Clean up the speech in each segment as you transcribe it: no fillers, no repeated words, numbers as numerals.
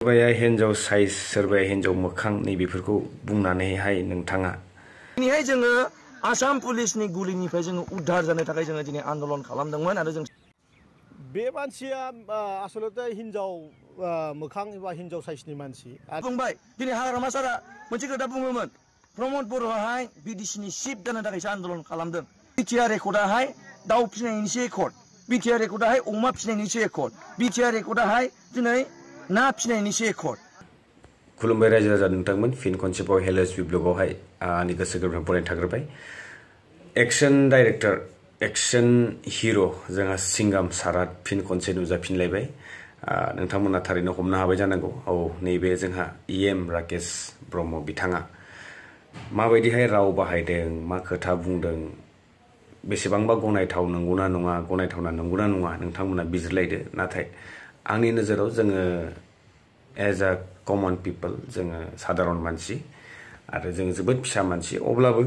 सोरबाया हिन्जाव साइज सोरबाया हिन्जाव मोखां नैबेफोरखौ बुंनानैहाय नोंथाङा दिनैहाय जोङो आसाम पुलिसनि गुलिनिफ्राय जोङो उद्धार जानो थाखाय जोङो दिनै आन्दोलन खालामदोंमोन आरो जों बे मानसिया आसलते हिन्जाव मोखां एबा हिन्जाव साइजनि मानसि बुंबाय दिनै हाग्रामा सारा मोनसे खोथा बुङोमोन प्रमद बर'आहाय बिडिसिनि चिफ जानो थाखायसो आन्दोलन खालामदों बिटिआर रेकर्डआहाय दाउ फिसिनायनिसो रेकर्ड बिटिआर रेकर्डआहाय अमा फिसिनायनिसो रेकर्ड बिटिआर रेकर्डआहाय दिनै ना फिसिनायनिसो रेकर्ड खुलुमबाय रायजो राजा नोंथांमोन फिन खनसेबाव हेलेस ब्लगावहाय आंनि गोसो गोरबोनिफ्राय बरायनाय थाग्रोबाय एक्शन डाइरेक्टर एक्शन हिरो जोंहा सिंगाम सारा फिन खनसे नुजाफिनलायबाय नोंथांमोना थारैनो हमनो हाबाय जानांगौ औ नैबे जोंहा एम राकेश ब्रह्म बिथाङा माबायदिहाय राव बाहायदों मा खोथा बुंदों बेसेबांबा गनायथाव नंगौना नङा गनायथावना नंगौना नङा नोंथांमोना बिजिरलायदो नाथाय आंनि नोजोराव जोङो एज अ कमन पिपल जोङो साधारन मानसि आरो जों जोबोद फिसा मानसि अब्लाबो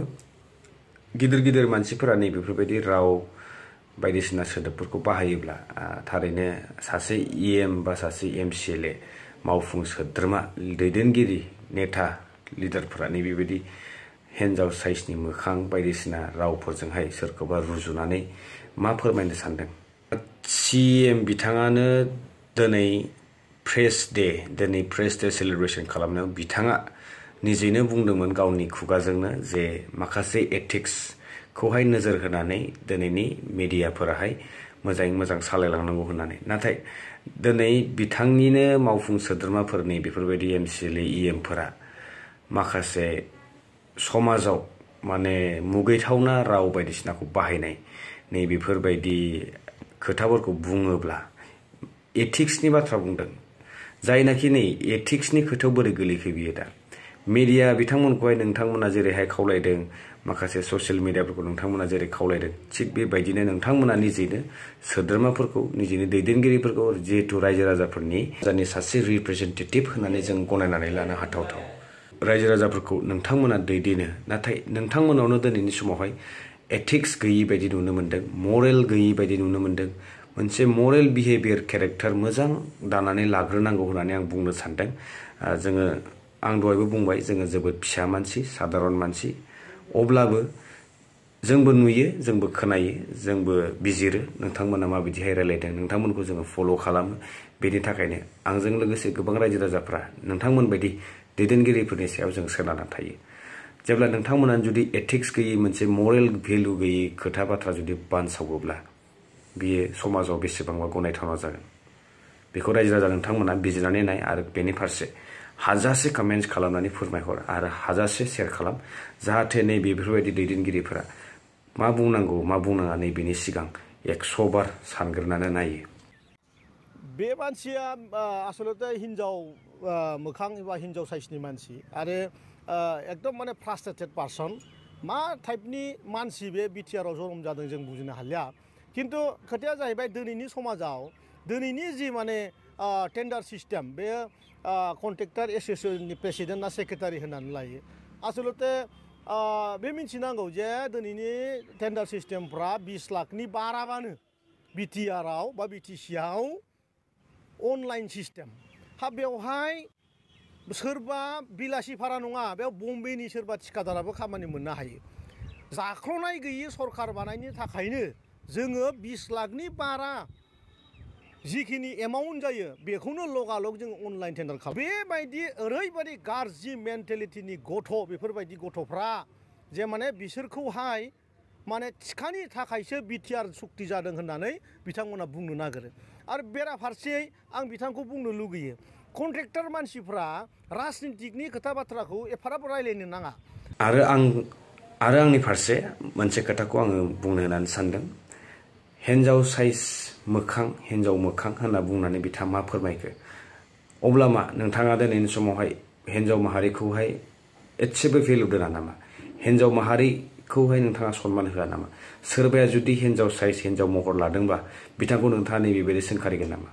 गिदिर गिदिर मानसिफोरा नैबेफोरबायदि राव बायदिसिना सोदोबफोरखौ बाहायोब्ला थारैनो सासे इएम बा सासे एमसिएलए मावफुं सोद्रोमा दैदेनगिरि नेता लिडारफोरा नैबेबायदि हिन्जाव साइजनि मोखां बायदिसिना रावफोरजोंहाय सोरखौबा रुजुनानै मा फोरमायनो सानदों सिएम बिथाङानो दिनै प्रेस डे सेलिब्रेशन खालामनायाव बिथाङा निजेनो बुंदोंमोन गावनि खुगाजोंनो जे माखासे एथिक्सखौहाय नोजोर होनानै दिनैनि मिडियाफोराहाय मोजाङै मोजां सालायलांनांगौ होननानै नाथाय दिनै बिथांनिनो मावफुं सोद्रोमाफोरनि बेफोरबायदि एमसिएलए इएमफोरा माखासे समाजाव माने मुगैथावना राव बायदिसिनाखौ बाहायनाय नैबेफोरबायदि खोथाफोरखौ बुङोब्ला एथिक्सनि बाथ्रा बुंदों जायनाखि नै एथिक्सनि खोथायाव बोरै गोलैखो बियो दा मिडिया बिथांमोनखौहाय नोंथांमोना जेरैहाय खावलायदों माखासे ससियेल मिडियाफोरखौ नोंथांमोना जेरै खावलायदों थिग बेबायदिनो नोंथांमोना निजेनो सोद्रोमाफोरखौ निजेनि दैदेनगिरिफोरखौ जिहेतु रायजो राजाफोरनि सासे रिप्रेजेन्टेटिभ होननानै जों गनायनानै लानो हाथावथाव रायजो राजाफोरखौ नोंथांमोना दैदेनो नाथाय नोंथांमोनावनो दिनैनि समावहाय एथिक्स गैयि बायदि नुनो मोन्दों मरेल गैयि बायदि नुनो मोन्दों मोनसे मरेल बिहेभियर केरेक्टार मोजां दानानै लाग्रोनांगौ होननानै आं बुंनो सानदों जोङो आं दहायबो बुंबाय जोङो जोबोद फिसा मानसि साधारन मानसि अब्लाबो जोंबो नुयो जोंबो खोनायो जोंबो बिजिरो नोंथांमोना माबायदिहाय रायलायदों नोंथांमोनखौ जोङो फल' खालामो बेनि थाखायनो आंजों लोगोसे गोबां रायजो राजाफ्रा नोंथांमोन बायदि दैदेनगिरिफोरनि सायाव जों सोनारना थायो जेब्ला नोंथांमोना जुदि एथिक्स गैयि मोनसे मरेल भेलु गैयि खोथा बाथ्रा जुदि बानसावोब्ला बियो समाजाव बेसेबांबा गनायथावना जागोन बेखौ रायजो राजा नोंथांमोना बिजिरनानै नाय आरो बेनि फारसे हाजासे कमेन्ट्स खालामनानै फोरमायहर आरो हाजासे शेयार खालाम जाहाथे नै बेफोरबायदि दैदेनगिरिफोरा मा बुंनांगौ मा बुंनाङा नै बेनि सिगां 100 बार सानग्रोनानै नायो बे मानसिया आसलते हिन्जाव मोखां एबा हिन्जाव साइजनि मानसि आरो एकदम माने फ्रास्ट्रेटेड पार्सन मा टाइपनि मानसि बे बिटिआरआव जोनोम जादों जों बुजिनो हालिया खिन्थु खोथाया जाहैबाय दिनैनि समाजाव दिनैनि जि माने टेन्डार सिस्टेम बे कन्ट्रेक्टर एसोसिएशननि प्रेसिडेन्ट ना सेक्रेटारि होननानै लायो आसलते बे मिथिनांगौ जे दिनैनि टेन्डार सिस्टेमफ्रा 20 लाखनि बाराबानो बिटिआरआव बा बिटिसिआव अनलाइन सिस्टेम हा बेवहाय सोरबा बिलासि भारा नङा बेयाव बम्बेनि सोरबा थिकादाराबो खामानि मोननो हायो जाख्ल'नाय गैयि सरखार बानायनो थाखायनो जोङो 20 लाखनि बारा जिखिनि एमाउन्ट जायो बेखौनो लगालग जों अनलाइन टेन्डार खालामो बेबायदि ओरैबायदि गाज्रि मेन्टेलिटिनि गथ' बेफोरबायदि गथ'फ्रा जे माने बिसोरखौहाय माने थिखानि थाखायसो बिटिआर सुक्ति जादों होननानै बिथांमोना बुंनो नागिरो आरो बेराफारसेयै आं बिथांखौ बुंनो लुगैयो कन्ट्रेक्टर मानसिफ्रा राजनितिकनि खोथा बाथ्राखौ एफाराब रायलायनो नाङा आरो आंनि फारसे मोनसे खोथाखौ आङो बुंनो होननानै सानदों हिन्जाव साइज मोखां हिन्जाव मोखां होनना बुंनानै बिथाङा मा फोरमायखो अब्ला मा नोंथाङा दिनैनि समावहाय हिन्जाव माहारिखौहाय एसेबो भेलु दोना नामा हिन्जाव माहारिखौहाय नोंथाङा सनमान होआ नामा सोरबाया जुदि हिन्जाव साइज हिन्जाव महर लादोंबा बिथांखौ नोंथाङा नैबेबायदि सोंखारिगोन नामा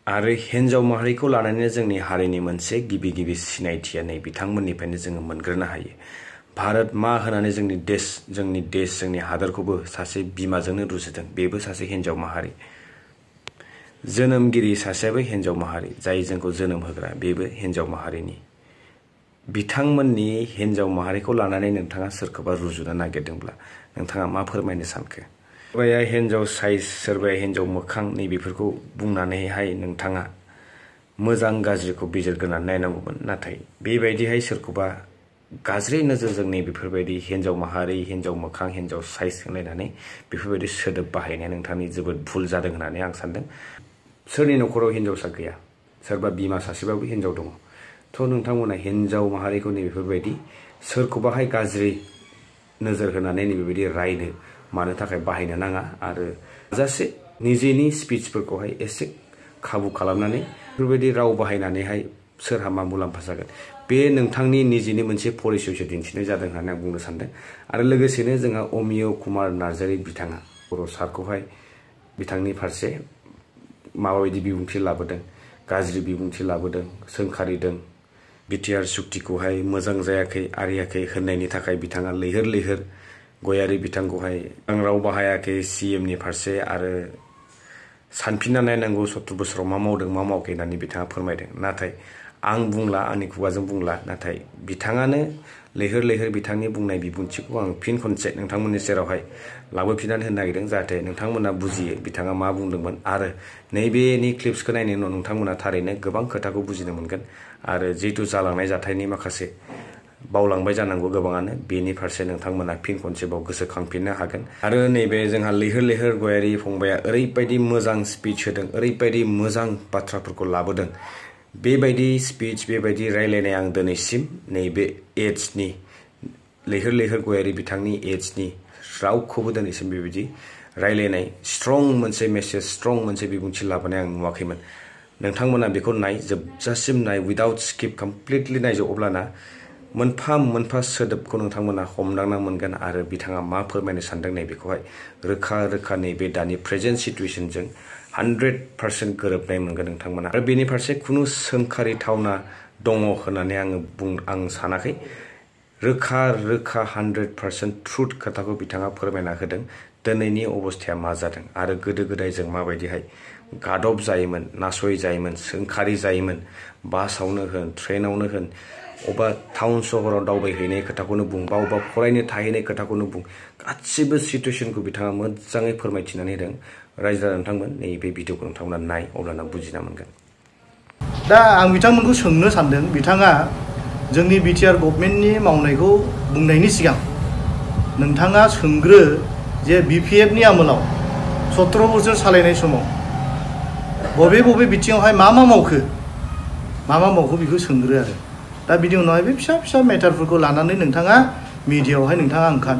आरो हिन्जाव माहारिखौ लानानै जोंनि हारिनि मोनसे गिबि सिनायथिया नै बिथांमोननिफ्रायनो जोङो मोनग्रोनो हायो भारत मा होनानै जोंनि देश जोंनि हादरखौबो सासे बिमाजोंनो रुजुदों बेबो सासे हिन्जाव माहारि जोनोमगिरि सासेयाबो हिन्जाव माहारि जाय जोंखौ जोनोम होग्रा बेबो हिन्जाव माहारिनि बिथांमोननि हिन्जाव माहारिखौ लानानै नोंथाङा सोरखौबा रुजुनो नागिरदोंब्ला नोंथाङा मा फोरमायनो सानखो सोरबाया हिन्जाव साइज सोरबाया हिन्जाव मोखां नैबेफोरखौ बुंनानैहाय नोंथाङा मोजां गाज्रिखौ बिजिरग्रोनानै नायनांगौमोन नाथाय बेबायदिहाय सोरखौबा गाज्रि नोजोरजों नैबेफोरबायदि हिन्जाव माहारि हिन्जाव मोखां हिन्जाव साइज होनलायनानै बेफोरबायदि सोदोब बाहायनाया नोंथांनि जोबोद भुल जादों होननानै आं सानदों सोरनि न'खराव हिन्जावसा गैया सोरबा बिमा सासेबाबो हिन्जाव दङ थ' नोंथांमोना हिन्जाव माहारिखौ नैबेफोरबायदि सोरखौबाहाय गाज्रि नोजोर होनानै नैबेबायदि रायनो मानो थाखाय बाहायनो नाङा आरो जासे निजेनि स्पिचफोरखौहाय एसे खाबु खालामनानै बेफोरबायदि राव बाहायनानैहाय सोरहा मा मुलाम्फा जागोन बे नोंथांनि निजेनि मोनसे परिचयसो दिन्थिनाय जादों होननानै आं बुंनो सानदों आरो लोगोसेनो जोंहा अमिय कुमार नार्जारी बिथाङा बर' सारखौहाय बिथांनि फारसे माबायदि बिबुंथि लाबोदों गाज्रि बिबुंथि लाबोदों सोंखारिदों बिटिआर सुक्तिखौहाय मोजां जायाखै आरियाखै होननायनि थाखाय बिथाङा लैहोर लैहोर गयारि बिथांखौहाय आं राव बाहायाखै सिएमनि फारसे आरो सानफिनना नायनांगौ 70 बोसोराव मा मावदों मा मावाखै होननानै बिथाङा फोरमायदों नाथाय आं बुंला आंनि खुगाजों बुंला नाथाय बिथाङानो लैहोर लैहोर बिथांनि बुंनाय बिबुंथिखौ आं फिन खनसे नोंथांमोननि सेरावहाय लाबोफिननानै होनो नागिरदों जाहाथे नोंथांमोना बुजियो बिथाङा मा बुंदोंमोन आरो नैबेनि क्लिप्सखौ नायनायनि उनाव नोंथांमोना थारैनो गोबां खोथाखौ बुजिनो मोनगोन आरो जिहेतु जालांनाय जाथायनि माखासे बावलांबाय जानांगौ गोबाङानो बेनि फारसे नोंथांमोना फिन खनसेबाव गोसोखांफिननो हागोन आरो नैबे जोंहा लैहोर लैहोर गयारि फंबाया ओरैबायदि मोजां स्पिच होदों ओरैबायदि मोजां बाथ्राफोरखौ लाबोदों बेबायदि स्पिच बेबायदि रायलायनाय आं दिनैसिम नैबे एजनि लैहोर लैहोर गयारि बिथांनि एजनि रावखौबो दिनैसिम बेबायदि रायलायनाय स्ट्रं मोनसे मेसेज स्ट्रं मोनसे बिबुंथि लाबोनाय आं नुवाखैमोन नोंथांमोना बेखौ नाय जोबजासिम नाय उइदाउट स्किप कमप्लिटलि नायजो अब्लाना मोनफा मोनफा सोदोबखौ नोंथांमोना हमदांना मोनगोन आरो बिथाङा मा फोरमायनो सानदों नैबेखौहाय रोखा रोखा नैबे दानि प्रेजेन्ट सिटुएशनजों 100% गोरोबनाय मोनगोन नोंथांमोना आरो बेनि फारसे खुनु सोंखारिथावना दङ होननानै आं सानाखै रोखा रोखा 100% ट्रुथ खोथाखौ बिथाङा फोरमायना होदों दिनैनि अबस्थाया मा जादों आरो गोदो गोदाय जों माबायदिहाय गादब जायोमोन नासय जायोमोन सोंखारि जायोमोन बासावनो होन ट्रेनावनो होन अबा टाउन सहराव दावबायहैनाय खोथाखौनो बुं बा अबा फरायनो थाहैनाय खोथाखौनो बुं गासिबो सिटुएशनखौ बिथाङा मोजाङै फोरमायथिनानै होदों रायजो नोंथांमोन नैबे भिडिअखौ नोंथांमोना नाय अब्लाना बुजिना मोनगोन दा आं बिथांमोनखौ सोंनो सानदों बिथाङा जोंनि बिटिआर गभर्नमेन्टनि मावनायखौ बुंनायनि सिगां नोंथाङा सोंग्रो जे बिपिएफनि आमोलाव 17 बोसोर सालायनाय समाव बबे बबे बिथिङावहाय मा मावखो बेखौ सोंग्रो आरो दा बिनि उनावहाय बे फिसा फिसा मेटारफोरखौ लानानै नोंथाङा मिडियायावहाय नोंथाङा ओंखार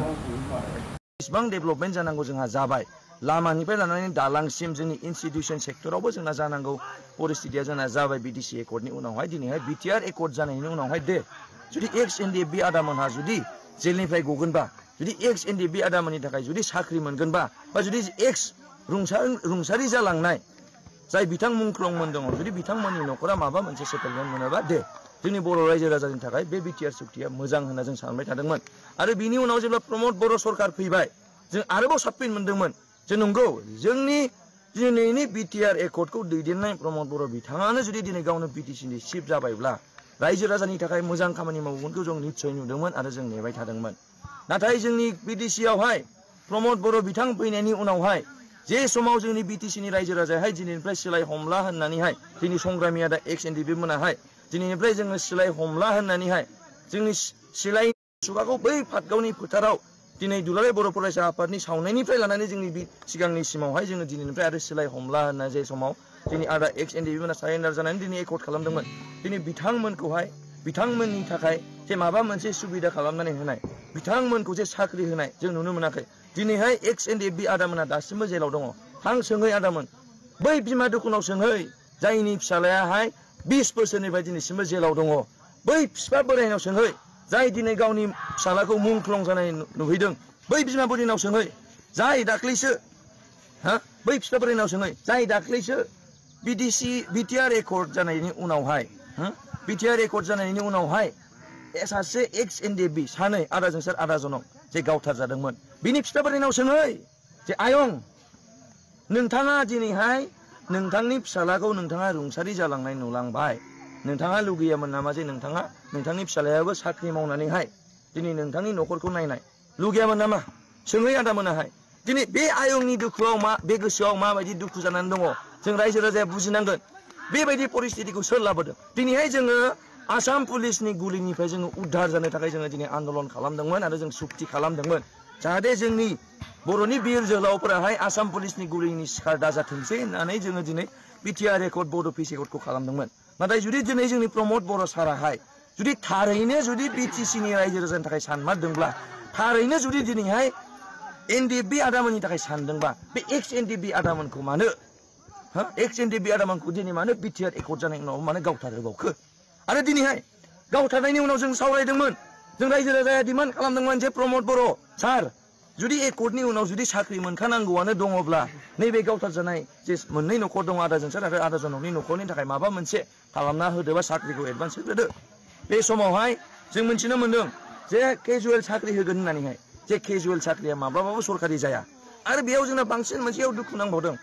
इसिबां डेभेलपमेन्ट जानांगौ जोंहा जाबाय लामानिफ्राय लानानै दालांसिम जोंनि इनस्टिट्यूशन सेक्टरावबो जोंना जानांगौ परिस्थितिया जोंना जाबाय बिटिसि एकर्डनि उनावहाय दिनैहाय बिटिआर एकर्ड जानायनि उनावहाय दे जुदि एक्स एनडिएफबि आदामोनहा जुदि जेलनिफ्राय गगोनबा जुदि एक्स एनडिएफबि आदामोननि थाखाय जुदि साख्रि मोनगोनबा बा जुदि एक्स रुंसारि जालांनाय जाय बिथां मुंख्लंमोन दङ जुदि बिथांमोननि न'खरा माबा मोनसे सेटलमेन्ट मोनोबा दे जोंनि बर' रायजो राजानि थाखाय बे बिटिआर सुक्तिया मोजां होनना जों सानबाय थादोंमोन आरो बिनि उनाव जेब्ला प्रमद बर' सरकार फैबाय जों आरोबाव साबसिन मोनदोंमोन जे नंगौ जोंनि दिनैनि बिटिआर एकर्डखौ दैदेननाय प्रमद बर' बिथाङानो जुदि दिनै गावनो बिटिसिनि चिफ जाबायब्ला रायजो राजानि थाखाय मोजां खामानि मावगोनखौ जों निस्सय नुदोंमोन आरो जों नेबाय थादोंमोन नाथाय जोंनि बिटिसियावहाय प्रमद बर' बिथां फैनायनि उनावहाय जे समाव जोंनि बिटिसिनि रायजो राजायाहाय दिनैनिफ्राय सिलाय हमला होननानैहाय जोंनि संग्रामि आदा एक्स एनडिएफबि मोनाहाय दिनैनिफ्राय जोङो सिलाय हमला होननानैहाय जोंनि सिलाय सुबाखौ बै पाटगावनि फोथाराव दिनै दुलाराय बर' फरायसा आफादनि सावनायनिफ्राय लानानै जोंनि सिगांनि सिमावहाय जोङो दिनैनिफ्राय आरो सिलाय हमला होनना जे समाव जोंनि आदा एक्स एनडिएफबि मोना सारेन्डार जानानै दिनै एकर्ड खालामदोंमोन दिनै बिथांमोनखौहाय बिथांमोननि थाखाय जे माबा मोनसे सुबिदा खालामनानै होनाय बिथांमोनखौ जे साख्रि होनाय जों नुनो मोनाखै दिनैहाय एक्स एनडिएफबि आदामोना दासिमबो जेलाव दङ थां सोंहै आदामोन बै बिमा दुखुनाव सोंहै जायनि फिसालायाहाय 20 बोसोरनिफ्राय दिनैसिमबो जेलाव दङ बै बिफा बोरायनाव सोंहै जाय दिनै गावनि फिसालाखौ मुंख्लं जानाय नुहैदों बै बिमा बुरिनाव सोंहै जाय दाख्लैसो बै बिफा बोरायनाव सोंहै जाय दाख्लैसो बिटिआर एकर्ड जानायनि उनावहाय सासे एक्स एनडिएफबि सानै आदा जोंसार आदा जनक जे गावथार जादोंमोन बिनि बिफा बोरायनाव सोंहै जे आयं नोंथाङा दिनैहाय नोंथांनि फिसालाखौ नोंथाङा रुंसारि जालांनाय नुलांबाय नोंथाङा लुगैयामोन नामा जे नोंथांनि फिसालायाबो साख्रि मावनानैहाय दिनै नोंथांनि न'खरखौ नायनाय लुगैयामोन नामा सोङै आदामोनाहाय दिनै बे आयंनि दुखुआव बे गोसोआव माबायदि दुखु जानानै दङ जों रायजो राजाया बुजिनांगोन बेबायदि परिस्थितिखौ सोर लाबोदों दिनैहाय जोङो आसाम पुलिसनि गुलिनिफ्राय जोङो उद्धार जानो थाखाय जोङो दिनै आन्दलन खालामदोंमोन आरो जों सुक्ति खालामदोंमोन जाहाथे जोंनि बर'नि बिर जोहोलावफोराहाय आसाम पुलिसनि गुलिनि शिकार दाजाथोंसै होननानै जोङो दिनै बिटिआर रेकर्ड बड' पिस रेकर्डखौ खालामदोंमोन नाथाय जुदि दिनै जोंनि प्रमद बर' साराहाय जुदि थारैनो जुदि बिटिसिनि रायजो राजानि थाखाय सानमारदोंब्ला थारैनो जुदि दिनैहाय एनडिएफबि आदामोननि थाखाय सानदोंबा बे एक्स एनडिएफबि आदामोनखौ मानो एक्स एनडिएफबि आदामोनखौ दिनै मानो बिटिआर रेकर्ड जानायनि उनाव मानो गावथारहोबावखो आरो दिनैहाय गावथारनायनि उनाव जों सावरायदोंमोन जों रायजो राजाया डिमान्ड खालामदोंमोन जे प्रमद बर' सार जुदि एकर्डनि उनाव जुदि साख्रि मोनखानांगौआनो दङब्ला नैबे गावथार जानाय जे मोननै न'खर दङ आदा जोंसार आरो आदा जनकनि न'खरनि थाखाय माबा मोनसे खालामना होदो बा साख्रिखौ एडभान्स होदो बे समावहाय जों मिथिनो मोनदों जे केजुवेल साख्रि होगोन होननानैहाय जे केजुवेल साख्रिया माब्लाबाबो सरकारि जाया आरो बेयाव जोंना बांसिन मोनसेयाव दुखु नांबावदों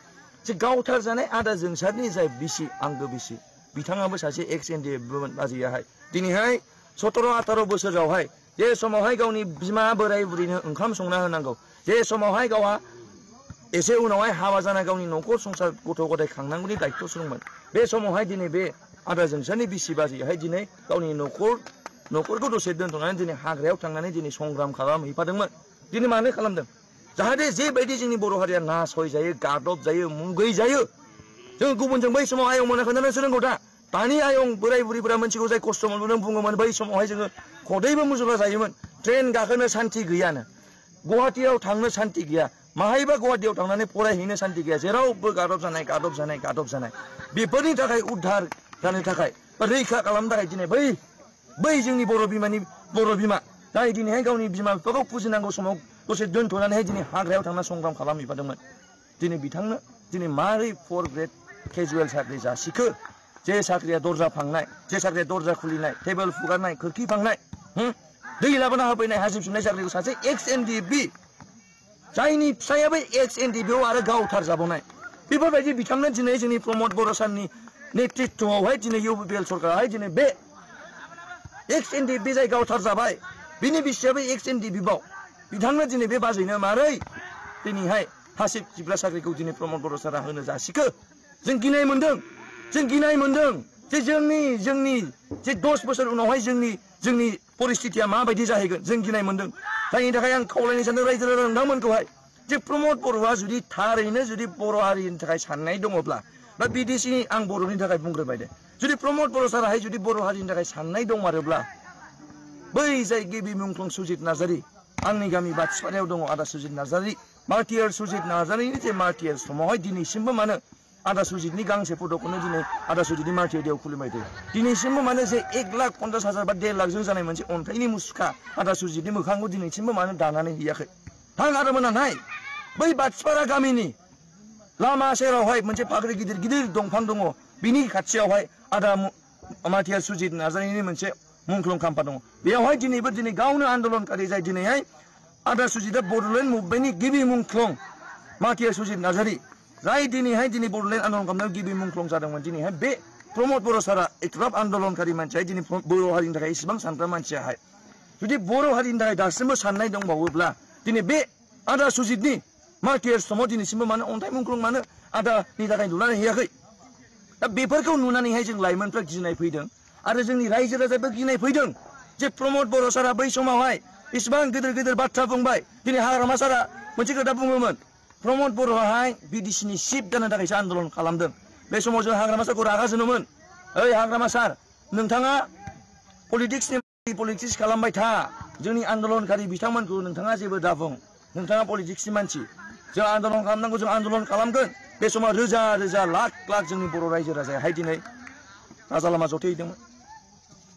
जे गावथार जानाय आदा जोंसारनि जाय बिसि आंगो बिसि बिथाङाबो सासे एक्स एनडिएफबोमोन बाजैयाहाय दिनैहाय 17-18 बोसोरावहाय जे समावहाय गावनि बिमा बोराय बुरैनो ओंखाम संना होनांगौ जे समावहाय गावहा एसे उनावहाय हाबा जाना गावनि न'खर संसार गथ' गथाय खांनांगौनि दायित्व सुदोंमोन बे समावहाय दिनै बे आदा जोंसारनि बिसि बाजैयाहाय दिनै गावनि न'खरखौ दसे दोनथ'नानै दिनै हाग्रायाव थांनानै दिनै संग्राम खालामहैफादोंमोन दिनै मानो खालामदों जाहाथे जेबायदि जोंनि बर' हारिया नासयजायो गादबजायो मुगैजायो जों गुबुनजों बै समाव आयं मोना खोन्थानो सोलोंगौ दानि आयं बोराय बुरैफोरा मोनथिगौ जाय खस्थ' मोनबोदों बुङोमोन बै समावहाय जोङो खदैबो मुजुला जायोमोन ट्रेन गाखोनो सान्ति गैयानो गुवाहाटियाव थांनो सान्ति गैया माहायबा गुवाहाटियाव थांनानै फरायहैनो सान्ति गैया जेरावबो गादब जानाय बेफोरनि थाखाय उद्धार जानो थाखाय बा रैखा खालामनो थाखाय दिनै बै जोंनि बर' बिमा जाय दिनैहाय गावनि बिमा बिफाखौ फुजिनांगौ समाव दसे दोनथ'नानैहाय दिनै हाग्रायाव थांना संग्राम खालामहैफादोंमोन दिनै बिथांनो दिनै मारै 4 ग्रेड केजुवेल साख्रि जासिखो जे साख्रिया दर्जा फांनाय जे साख्रिया दर्जा खुलिनाय टेबोल फुगारनाय खोरखि फांनाय दै लाबोना होफैनाय हासिब सुनाय साख्रिखौ सासे एक्स एनडिएफबि जायनि फिसायाबो एक्स एनडिएफबिआव आरो गावथार जाबावनाय बेफोरबायदि बिथांनो दिनै जोंनि प्रमद बर' सारनि नेतृत्वआवहाय दिनै इउपिपिएल सरकाराहाय दिनै बे एक्स एनडिएफबि जाय गावथार जाबाय बिनि बिसियाबो एक्स एनडिएफबिआव बिथांनो दिनै बे बाजैनो मारै दिनैहाय हासिब सिबग्रा साख्रिखौ दिनै प्रमद बर' सारा होनो जासिखो जों गिनाय मोनदों जे जोंनि जे 10 बोसोर उनावहाय जोंनि परिस्थितिया माबायदि जाहैगोन जों गिनाय मोनदों जायनि थाखाय आं खावलायनो सानदों रायजो राजा नोंथांमोनखौहाय जे प्रमद बर'आ जुदि थारैनो जुदि बर' हारिनि थाखाय साननाय दङब्ला बा बिदेशिनि आं बर'नि थाखाय बुंग्रोबाय दे जुदि प्रमद बर' साराहाय जुदि बर' हारिनि थाखाय साननाय दंमारोब्ला बै जाय गिबि मुंख्लं सुजित नार्जारि आंनि गामि बाथिपारायाव दङ आदा सुजित नार्जारि मार्टियार सुजित नार्जारिनि जे मार्टियार समावहाय दिनैसिमबो मानो आदा सुजितनि गांसे फट'खौनो दिनै आदा सुजितनि मार्टियार देयाव खुलिबाय थायो दिनैसिमबो मानो जे 1,50,000 बा 1.5 लाखजों जानाय मोनसे अन्थाइनि मुसुखा आदा सुजितनि मोखांखौ दिनैसिमबो मानो दानानै हैयाखै थां आदामोनाहाय बै बाथिपारा गामिनि लामा सेरावहाय मोनसे फाख्रि गिदिर दंफां दङ बिनि खाथियावहाय आदा मार्टियार सुजित नार्जारिनि मोनसे मुंख्लं खाम्फा दङ बेयावहाय दिनै गावनो आन्दलनकारि जाय दिनैहाय आदा सुजितआ बड'लेण्ड मुभमेन्टनि गिबि मुंख्लं मार्टियार सुजित नार्जारि जाय दिनै बड'लेण्ड आन्दलन खालामनायाव गिबि मुंख्लं जादोंमोन दिनैहाय बे प्रमद बर' सारा एथ'ग्राब आन्दलनकारि मानसिया दिनै बर' हारिनि थाखाय इसेबां सानग्रा मानसियाहाय जुदि बर' हारिनि थाखाय दासिमबो साननाय दंबावोब्ला दिनै बे आदा सुजितनि मार्टियार समाव दिनैसिमबो मानो अन्थाइ मुंख्लं मानो आदानि थाखाय लुनानै हैयाखै दा बेफोरखौ नुनानैहाय जों लाइमोनफ्रा गिनाय फैदों आरो जोंनि रायजो राजाबो गिनाय फैदों जे प्रमद बर' सारा बै समावहाय इसेबां गिदिर बाथ्रा बुंबाय दिनै हाग्रामा सारा मोनसे खोथा बुङोमोन प्रमद बर'आहाय बिडिसिनि चिफ जानो थाखायसो आन्दलन खालामदों बे समाव जों हाग्रामा सारखौ रागा जोनोमोन ओइ हाग्रामा सार नोंथाङा पलिटिक्स खालामबाय था जोंनि आन्दलनकारि बिथांमोनखौ नोंथाङा जेबो दाबुं नोंथाङा पलिटिक्सनि मानसि जों आन्दलन खालामनांगौ जों आन्दलन खालामगोन बे समाव रोजा लाख जोंनि बर' रायजो राजायाहाय दिनै राजा लामा जथेहैदोंमोन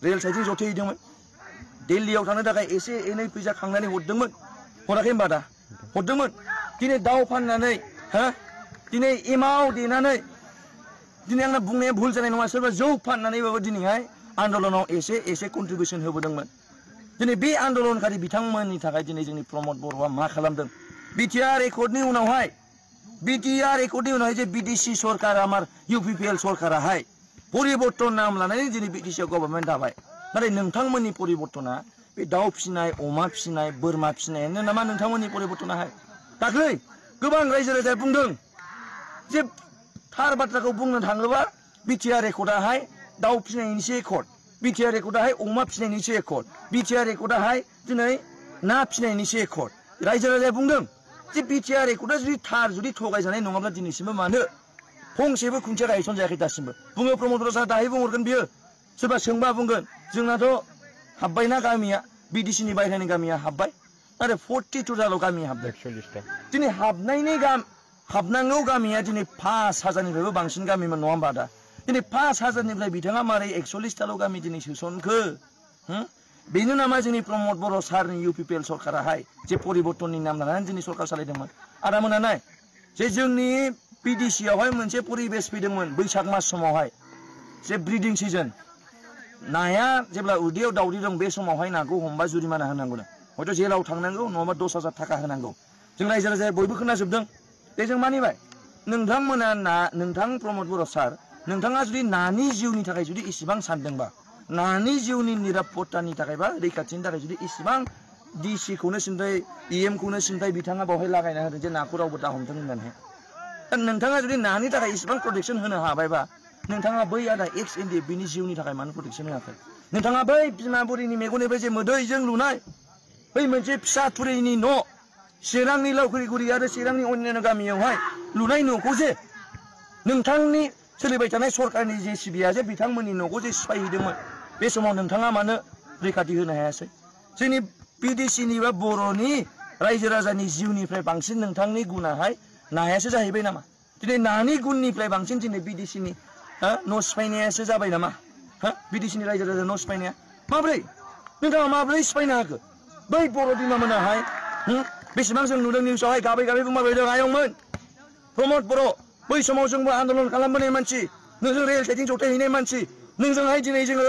रेल साइडजों जथेहैदोंमोन दिल्लीयाव थांनो थाखाय एसे एनै फैसा खांनानै हरदोंमोन हराखै होनबा दा हरदोंमोन दिनै दाउ फाननानै दिनै एमाव देनानै दिनै आंना बुंनाया भुल जानाय नङा सोरबा जौ फाननानैबाबो दिनैहाय आन्दलनाव एसे कन्ट्रिबिउसन होबोदोंमोन दिनै बे आन्दलनकारि बिथांमोननि थाखाय दिनै जोंनि प्रमद बर'आ मा खालामदों बिटिआर रेकर्डनि उनावहाय BTR एकर्डिं उनावहाय जे BDC सरकार आमार UPPL सरकाराहाय परिबर्तन नाम लानानै दिनै BTC गभर्नमेन्ट जाबाय नाथाय नोंथांमोननि परिबर्तना बे दाउ फिसिनाय अमा फिसिनाय बोरमा फिसिनायानो नामा नोंथांमोननि परिबर्तनाहाय दाख्लै गोबां रायजो राजाया बुंदों जे थार बाथ्राखौ बुंनो थाङोबा BTR रेकर्डआहाय दाउ फिसिनायनिसो रेकर्ड BTR रेकर्डआहाय अमा फिसिनायनिसो रेकर्ड BTR रेकर्डआहाय दिनै ना फिसिनायनिसो रेकर्ड रायजो राजाया बुंदों जे BTR रेकर्डआ जुदि थगायजानाय नङाब्ला दिनैसिमबो मानो फंसेबो खुन्थिया गायसनजायाखै दासिमबो बुङो प्रमद बर' सार दाहाय बुंहरगोन बियो सोरबा सोंबा बुंगोन जोंनाथ' हाबबायना गामिया BDCनि बायह्रानि गामिया हाबबाय आरो 42 गामिया हाबबाय 41टा दिनै हाबनांगौ गामिया दिनै 5000निफ्रायबो बांसिन गामिमोन नङा होमबा दा दिनै 5000निफ्राय बिथाङा मारै 41टाल' गामि दिनै सोसनखो बेनो नामा जोंनि प्रमद बर' सारनि UPPL सरकाराहाय जे परिबर्तननि नाम लानानै दिनै सरकार सालायदोंमोन आदा मोना नाय जे जोंनि BDCआवहाय मोनसे परिबेस फैदोंमोन बैसाग मास समावहाय जे ब्रिडिं सिजन नाया जेब्ला उदैयाव दावदै दं बे समावहाय नाखौ हमबा जुरिमाना होनांगौ हयथ' जेलाव थांनांगौ नङाबा 10,000 थाखा होनांगौ जों रायजो राजाया बयबो खोनाजोबदों बे जों मानिबाय नोंथांमोना नोंथां प्रमद बर' सार नोंथाङा जुदि नानि जिउनि थाखाय जुदि इसिबां सानदोंबा नानि जिउनि निरापत्तानि थाखाय बा रैखाथिनि थाखाय जुदि इसिबां DC खौनो सिन्थाय EM खौनो सिन्थाय बिथाङा बावहाय लागायना होदों जे नाखौ रावबो दा हमथों होननानै नोंथाङा जुदि नानि थाखाय इसिबां प्रटेक्शन होनो हाबायबा नोंथाङा बै आदा XNDFनि जिउनि थाखाय मानो प्रटेक्शन होआखै नोंथाङा बै बिमा बुरिनि मेगननिफ्राय जे मोदैजों लुनाय बै मोनसे फिसा थुरिनि न' चिरांनि लावखुरिगुरि आरो चिरांनि अन्यान्य गामियावहाय लुनाय न'खौ जे नोंथांनि सोलिबाय थानाय सरकारनि जे सिबिया जे बिथांमोननि न'खौ जे सिफायहैदोंमोन बे समाव नोंथाङा मानो रैखाथि होनो हायासै जोंनि BDCनि बा बर'नि रायजो राजानि जिउनिफ्राय बांसिन नोंथांनि गुनाहाय नायासो जाहैबाय नामा दिनै नानि गुननिफ्राय बांसिन दिनै BDCनि न' सिफायनायासो जाबाय नामा BDCनि रायजो राजा न' सिफायनाया माब्रै नोंथाङा माब्रै सिफायनो हाखो बै बर' बिमामोनाहाय बेसेबां जों नुदों निउसावहाय गाबै गाबै बुंबाय दं आयंमोन प्रमद बर' बै समाव जोंबो आन्दलन खालामबोनाय मानसि नोंजों रेल साइटिं जथायहैनाय मानसि नोंजोंहाय दिनै जोङो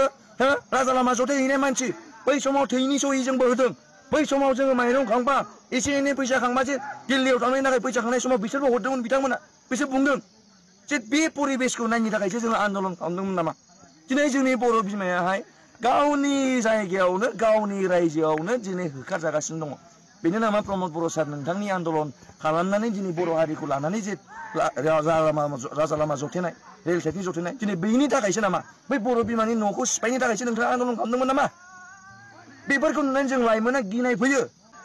राजा लामा जथायहैनाय मानसि बै समाव थैनि सहि जोंबो होदों बै समाव जोङो माइरं खांबा एसे एनै फैसा खांबा जे दिल्लीयाव थांनायनि थाखाय फैसा खांनाय समाव बिसोरबो हरदोंमोन बिथांमोना बिसोर बुंदों जे बे परिबेसखौ नायनो थाखायसो जोङो आन्दलन खालामदोंमोन नामा दिनै जोंनि बर' बिमायाहाय गावनि जायगायावनो गावनि रायजोआवनो दिनै होखारजागासिनो दङ बेनो नामा प्रमद बर' सार नोंथांनि आन्दलन खालामनानै दिनै बर' हारिखौ लानानै जे राजा लामा जथायनाय रेल साइटिं जथायनाय दिनै बेनि थाखायसो नामा बै बर' बिमानि न'खौ सिफायनो थाखायसो नोंथाङा आन्दलन खालामदोंमोन नामा बेफोरखौ नुनानै जों लाइमोना गिनाय फैयो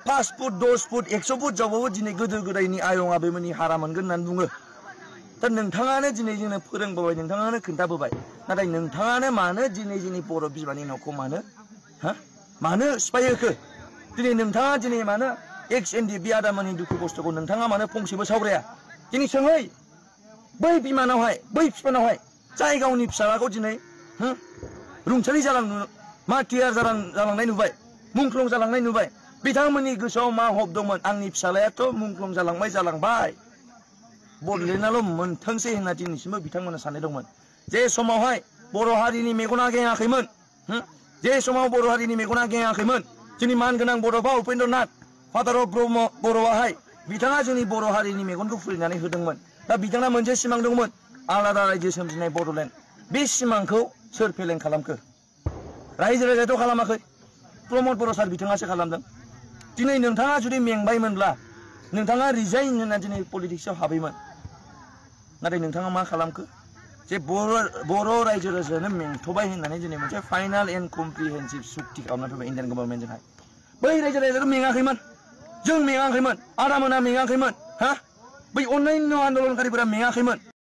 5 फुट 10 फुट 100 फुट जावबाबो दिनै गोदो गोदायनि आयं आबैमोननि हारा मोनगोन होननानै बुङो दा नोंथाङानो दिनै जोंनो फोरोंबोबाय नोंथाङानो खोन्थाबोबाय नाथाय नोंथाङानो मानो दिनै जोंनि बर' बिमानि न'खौ मानो सिफायहोखो दिनै नोंथाङा दिनै मानो XNDF आदामोननि दुखु खस्थ'खौ नोंथाङा मानो फंसेबो सावराया दिनै सोङै बै बिमानावहाय बै बिफानावहाय जाय गावनि फिसालाखौ दिनै रुंसारि मार्टियार जालांनाय नुबाय मुंख्लं जालांनाय नुबाय बिथांमोननि गोसोआव मा हब दंमोन आंनि फिसालायाथ' मुंख्लं जालांबाय बडलेण्डआल' मोनथोंसै होनना दिनैसिमबो बिथांमोना साननाय दंमोन जे समावहाय बर' हारिनि मेगना गेङाखैमोन जे समाव बर' हारिनि मेगना गेङाखैमोन जोंनि मानगोनां बड'फा उपेन्द्र नाथ फादार अफ ब्रह्म बर'आहाय बिथाङा जोंनि बर' हारिनि मेगनखौ खुलिनानै होदोंमोन दा बिथाङा मोनसे सिमां दंमोन आलादा रायजो सोमजिनाय बड'लेण्ड बे सिमांखौ सोर फेलें खालामखो रायजो राजायाथ' खालामाखै प्रमद बर' सार बिथाङासो खालामदों दिनै नोंथाङा जुदि मेंबायमोनब्ला नोंथाङा रिजाइन होनना दिनै पलिटिक्सआव हाबैमोन नाथाय नोंथाङा मा खालामखो जे बर' रायजो राजायानो मेंथ'बाय होननानै दिनै मोनसे फाइनाल एन्ड कमप्रिहेन्सिभ सुक्ति खालामना फैबाय इन्डियान गभर्नमेन्टजोंहाय बै रायजो राजायाथ' मेङाखैमोन जों मेङाखैमोन आदामोना मेङाखैमोन बै अन्यान्य आन्दलनकारिफोरा मेङाखैमोन